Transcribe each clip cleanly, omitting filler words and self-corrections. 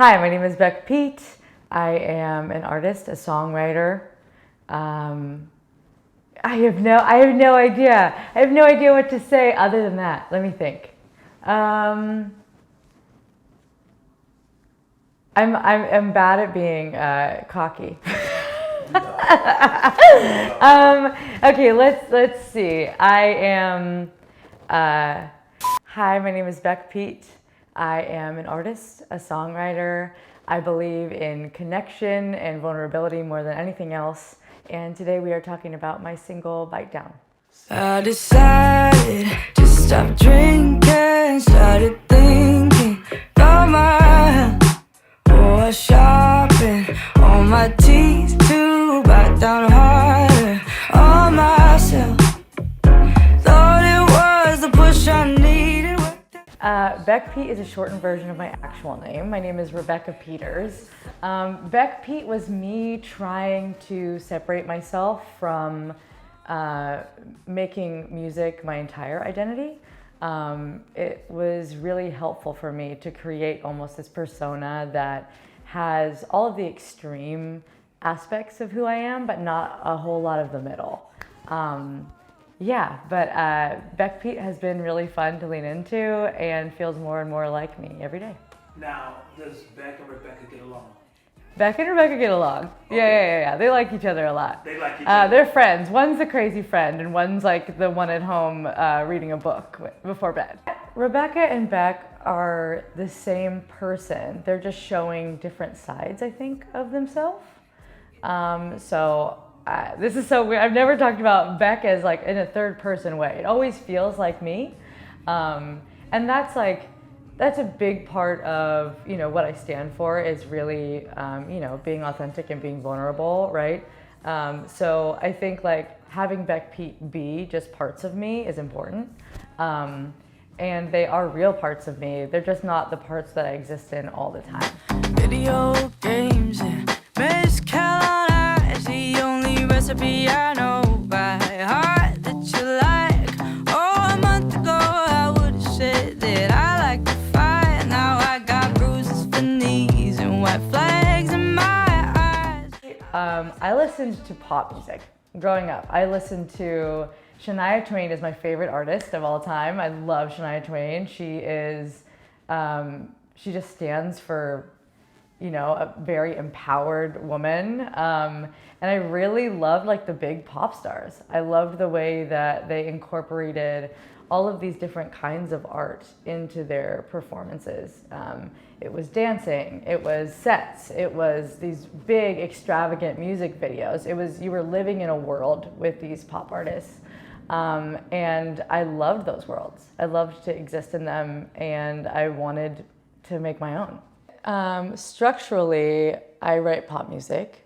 Hi, my name is Beck Pete. I am an artist, a songwriter. I have no idea. I have no idea what to say other than that. Let me think. I'm bad at being cocky. Okay, let's see. I am. Hi, my name is Beck Pete. I am an artist, a songwriter. I believe in connection and vulnerability more than anything else. And today we are talking about my single, Bite Down. I decided to stop drinking, started thinking about my health. Oh, shopping on my teeth to bite down harder on myself. Thought it was the push I needed. Beck Pete is a shortened version of my actual name. My name is Rebecca Peters. Beck Pete was me trying to separate myself from making music my entire identity. It was really helpful for me to create almost this persona that has all of the extreme aspects of who I am, but not a whole lot of the middle. Beck Pete has been really fun to lean into and feels more and more like me every day. Now, does Beck and Rebecca get along? Beck and Rebecca get along. Okay. Yeah. They like each other a lot. They like each other. They're friends. One's a crazy friend and one's like the one at home reading a book before bed. Rebecca and Beck are the same person. They're just showing different sides, I think, of themselves. This is so weird. I've never talked about Beck as like in a third person way. It always feels like me. And that's a big part of, what I stand for is really, being authentic and being vulnerable, right? So I think like having Beck Pete be just parts of me is important. And they are real parts of me. They're just not the parts that I exist in all the time. Video games and mezcal on ice, the only recipe I know by heart that you like. Oh, a month ago I would have said that I like to fight. Now I got bruises for knees and white flags in my eyes. I listened to pop music growing up. I listened to Shania Twain is my favorite artist of all time. I love Shania Twain. She is, she just stands for, a very empowered woman. And I really loved like the big pop stars. I loved the way that they incorporated all of these different kinds of art into their performances. It was dancing, it was sets, it was these big extravagant music videos. You were living in a world with these pop artists. And I loved those worlds. I loved to exist in them and I wanted to make my own. Structurally, I write pop music,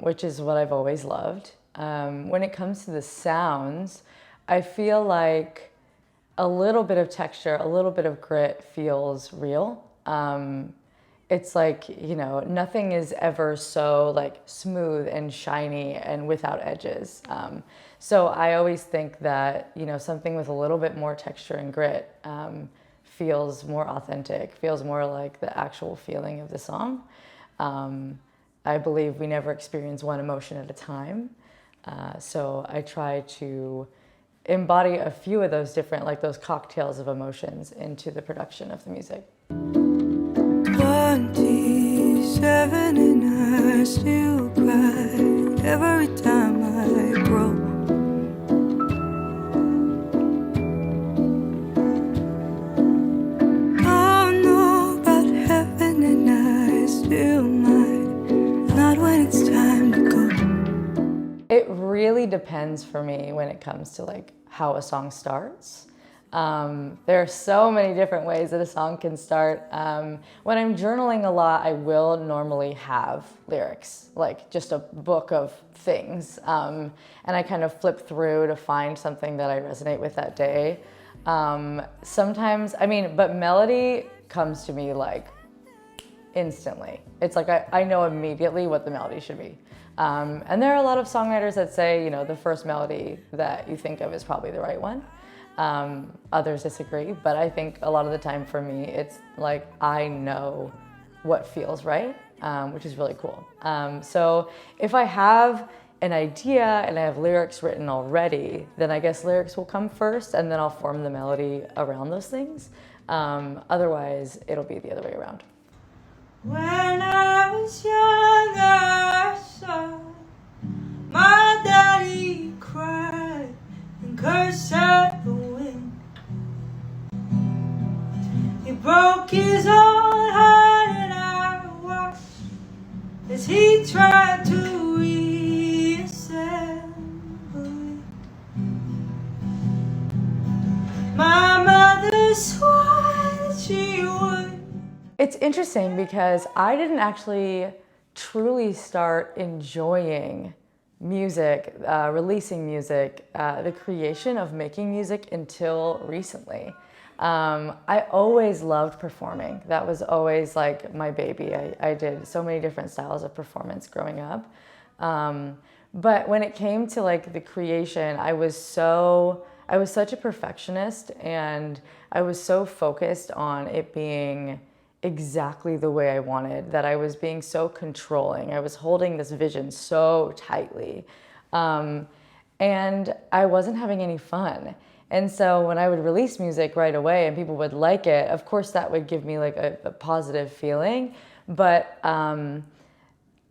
which is what I've always loved. When it comes to the sounds, I feel like a little bit of texture, a little bit of grit feels real. It's like, nothing is ever so like smooth and shiny and without edges. So I always think that, something with a little bit more texture and grit feels more authentic, feels more like the actual feeling of the song. I believe we never experience one emotion at a time. So I try to embody a few of those different, like those cocktails of emotions into the production of the music. 27 and I still cry every time I grow. I know about heaven and I still might, not when it's time to go. It really depends for me when it comes to like how a song starts. There are so many different ways that a song can start. When I'm journaling a lot, I will normally have lyrics, like just a book of things. And I kind of flip through to find something that I resonate with that day. Sometimes, but melody comes to me like instantly. It's like I know immediately what the melody should be. And there are a lot of songwriters that say, the first melody that you think of is probably the right one. Others disagree, but I think a lot of the time for me, it's like I know what feels right, which is really cool. So if I have an idea and I have lyrics written already, then I guess lyrics will come first and then I'll form the melody around those things. Otherwise, it'll be the other way around. When I was young, I saw my daddy cry and curse at the wind. He broke his own heart and I watched as he tried to reassemble it. My mother swore that she would. It's interesting because I didn't actually truly start enjoying music, releasing music, the creation of making music until recently. I always loved performing. That was always like my baby. I did so many different styles of performance growing up. But when it came to like the creation, I was such a perfectionist and I was so focused on it being exactly the way I wanted, that I was being so controlling. I was holding this vision so tightly. And I wasn't having any fun. And so when I would release music right away and people would like it, of course that would give me like a positive feeling. But when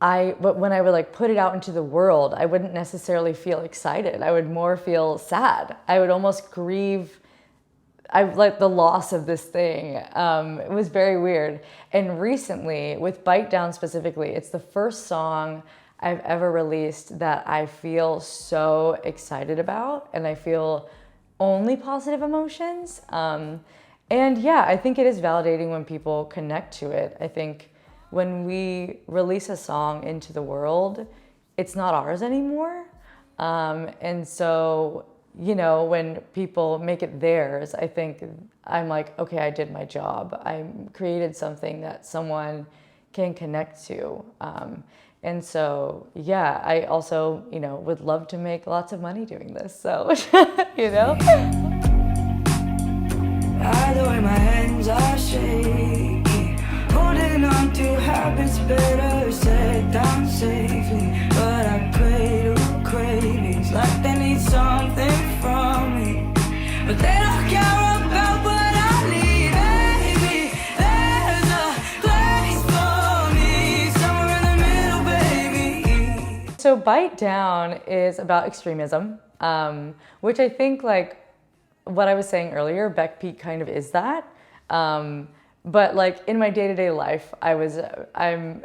I would like put it out into the world, I wouldn't necessarily feel excited. I would more feel sad. I would almost grieve like the loss of this thing. It was very weird. And recently, with Bite Down specifically, it's the first song I've ever released that I feel so excited about, and I feel only positive emotions. And yeah, I think it is validating when people connect to it. I think when we release a song into the world, it's not ours anymore. And so, you know, when people make it theirs, I think I'm like, okay, I did my job. I created something that someone can connect to. And so, yeah, I also, you know, would love to make lots of money doing this. So, you know. By the way, my hands are shaky, holding on to habits better set down safely. But I pray to cravings like they need something from me, but they don't care about what I need. Baby, there's a place for me somewhere in the middle, baby. So Bite Down is about extremism, which I think, like what I was saying earlier, Beck Pete kind of is that. But like in my day-to-day life, I'm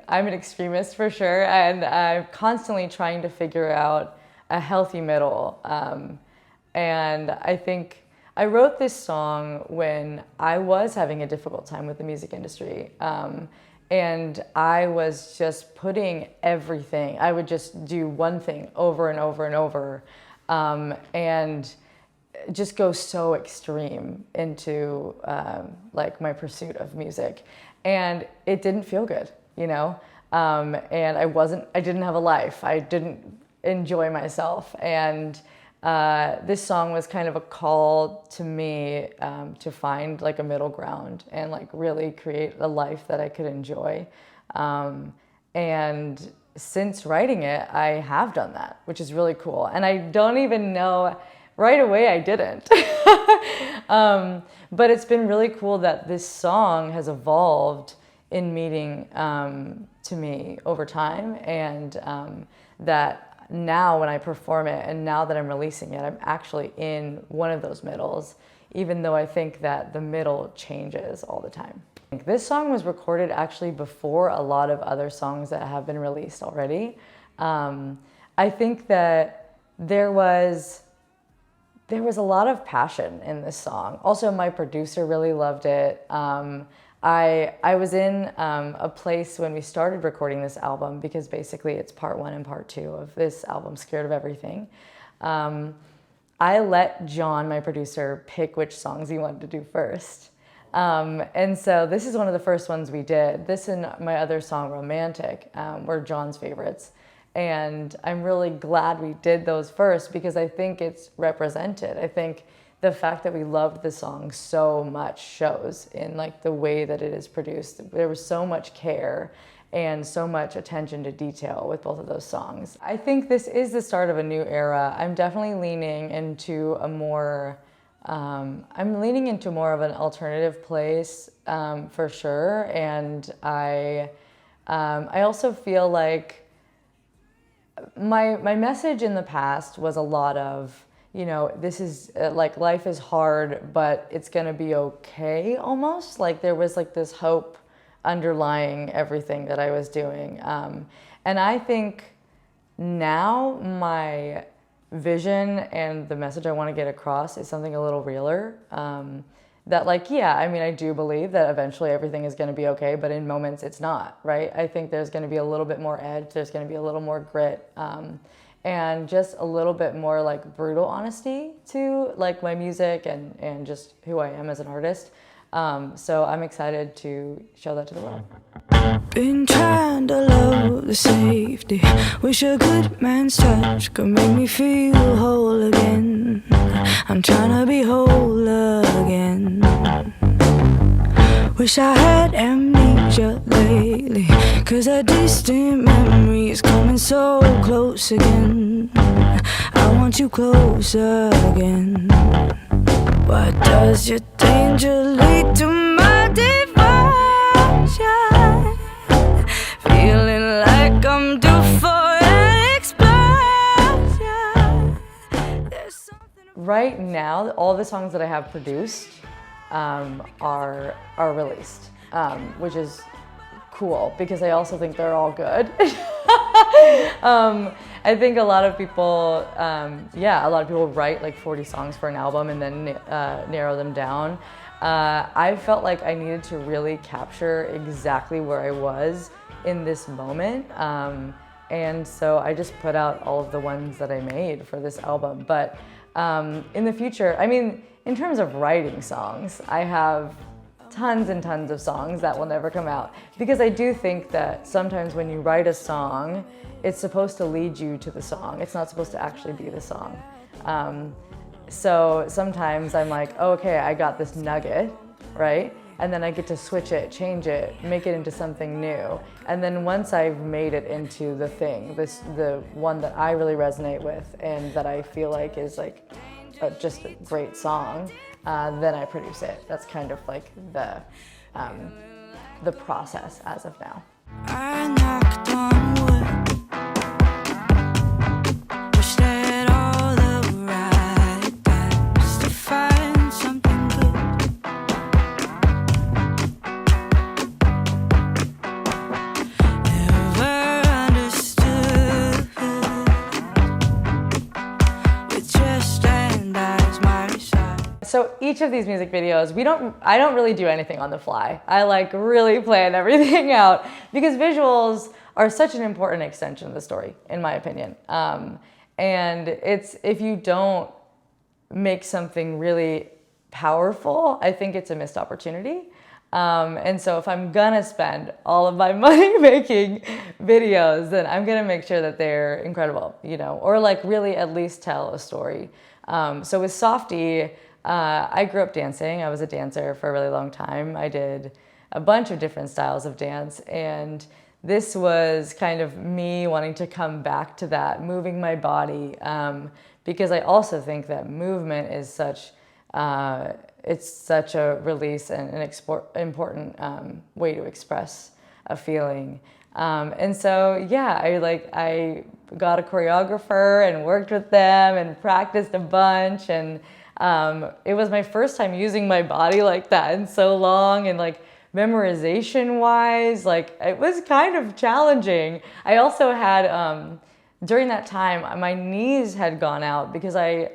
an extremist for sure, and I'm constantly trying to figure out a healthy middle. And I think I wrote this song when I was having a difficult time with the music industry. And I was just putting everything, I would just do one thing over and over and over, and just go so extreme into like my pursuit of music. And it didn't feel good, you know? And I didn't have a life. I didn't enjoy myself. And this song was kind of a call to me to find like a middle ground and like really create a life that I could enjoy. And since writing it, I have done that, which is really cool. And I don't even know, right away I didn't. But it's been really cool that this song has evolved in meaning to me over time, and that now when I perform it and now that I'm releasing it, I'm actually in one of those middles, even though I think that the middle changes all the time. This song was recorded actually before a lot of other songs that have been released already. I think that there was a lot of passion in this song. Also, my producer really loved it. I was in a place when we started recording this album, because basically it's part 1 and part 2 of this album, Scared of Everything. I let John, my producer, pick which songs he wanted to do first. And so this is one of the first ones we did. This and my other song, Romantic, were John's favorites. And I'm really glad we did those first, because I think it's represented. I think the fact that we loved the song so much shows in like the way that it is produced. There was so much care and so much attention to detail with both of those songs. I think this is the start of a new era. I'm definitely leaning into a more, I'm leaning into more of an alternative place for sure. And I also feel like my message in the past was a lot of, you know, this is like life is hard, but it's gonna be okay almost. Like there was like this hope underlying everything that I was doing. And I think now my vision and the message I want to get across is something a little realer. That like, yeah, I mean, I do believe that eventually everything is going to be okay, but in moments it's not, right? I think there's going to be a little bit more edge, there's going to be a little more grit, and just a little bit more like brutal honesty to like my music and just who I am as an artist. So I'm excited to show that to the world. Been trying to love the safety. Wish a good man's touch could make me feel whole again. I'm trying to be whole again. Wish I had amnesia lately, 'cause a distant memory is coming so close again. I want you closer again. Why does your danger lead to my devotion? Feeling like I'm due for an explosion. There's something Right now, all the songs that I have produced are released, which is cool because I also think they're all good. I think a lot of people, a lot of people write like 40 songs for an album and then narrow them down. I felt like I needed to really capture exactly where I was in this moment. And so I just put out all of the ones that I made for this album. But in the future, I mean, in terms of writing songs, I have tons and tons of songs that will never come out, because I do think that sometimes when you write a song, it's supposed to lead you to the song. It's not supposed to actually be the song. So sometimes I'm like, oh, okay, I got this nugget, right? And then I get to switch it, change it, make it into something new. And then once I've made it into the thing, the one that I really resonate with and that I feel like is like just a great song, then I produce it. That's kind of like the process as of now. I knocked on wood. Wish that all the right paths to find something good. Never understood with chest and eyes my side. So each of these music videos, I don't really do anything on the fly. I like really plan everything out because visuals are such an important extension of the story, in my opinion. And if you don't make something really powerful, I think it's a missed opportunity. And so if I'm gonna spend all of my money making videos, then I'm gonna make sure that they're incredible, you know, or like really at least tell a story. So with Softy, I grew up dancing. I was a dancer for a really long time. I did a bunch of different styles of dance, and this was kind of me wanting to come back to that, moving my body, because I also think that movement is such a release and an important way to express a feeling. And so, yeah, I got a choreographer and worked with them and practiced a bunch, and it was my first time using my body like that in so long, and like memorization wise, like it was kind of challenging. I also had, during that time, my knees had gone out because I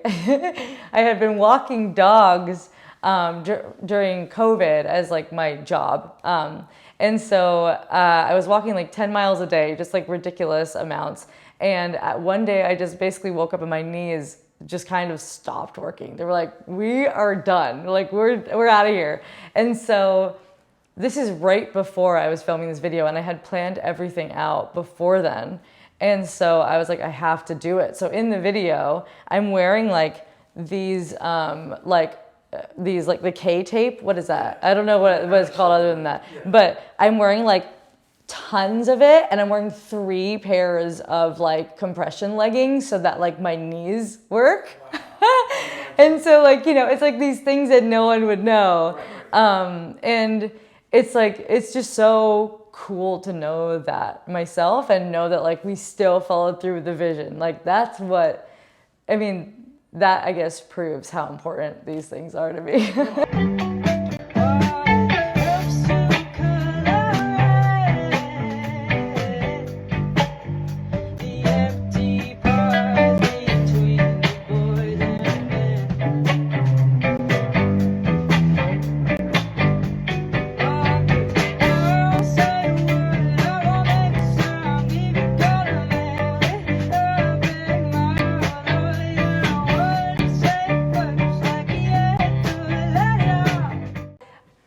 had been walking dogs during COVID as like my job. And so I was walking like 10 miles a day, just like ridiculous amounts. And one day I just basically woke up and my knees just kind of stopped working. They were like, we are done. Like we're out of here. And so this is right before I was filming this video, and I had planned everything out before then. And so I was like, I have to do it. So in the video, I'm wearing like these these like the K tape. What is that? I don't know what it's called other than that. But I'm wearing like tons of it, and I'm wearing 3 pairs of like compression leggings so that like my knees work. And so like, you know, it's like these things that no one would know. And it's like, it's just so cool to know that myself and know that like we still followed through with the vision. Like that's what, I mean, that I guess proves how important these things are to me.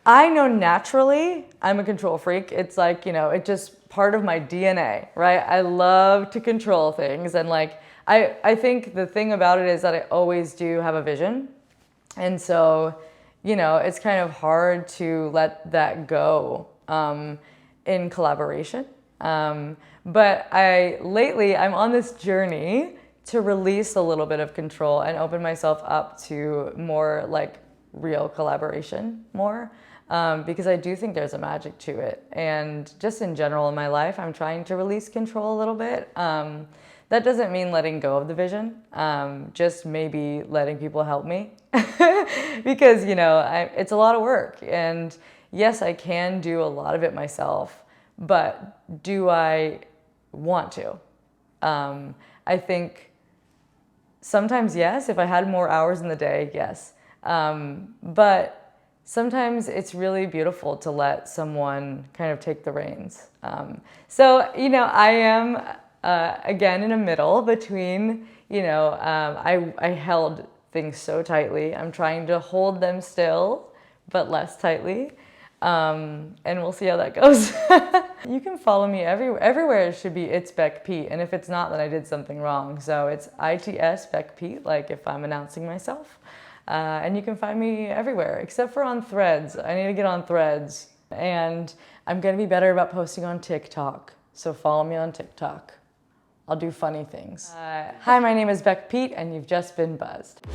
I know naturally I'm a control freak. It's like, you know, it's just part of my DNA, right? I love to control things. And like, I think the thing about it is that I always do have a vision. And so, you know, it's kind of hard to let that go in collaboration. But lately I'm on this journey to release a little bit of control and open myself up to more like real collaboration more. Because I do think there's a magic to it. And just in general in my life, I'm trying to release control a little bit. That doesn't mean letting go of the vision, just maybe letting people help me. Because, you know, it's a lot of work. And yes, I can do a lot of it myself, but do I want to? I think sometimes yes, if I had more hours in the day, yes. But sometimes it's really beautiful to let someone kind of take the reins. So, you know, I am, again, in a middle between, you know, I held things so tightly. I'm trying to hold them still, but less tightly. And we'll see how that goes. You can follow me everywhere. It should be It's Beck Pete. And if it's not, then I did something wrong. So it's ITS Beck Pete, like if I'm announcing myself. And you can find me everywhere, except for on Threads. I need to get on Threads. And I'm going to be better about posting on TikTok. So follow me on TikTok. I'll do funny things. Hi, my name is Beck Pete, and you've just been buzzed.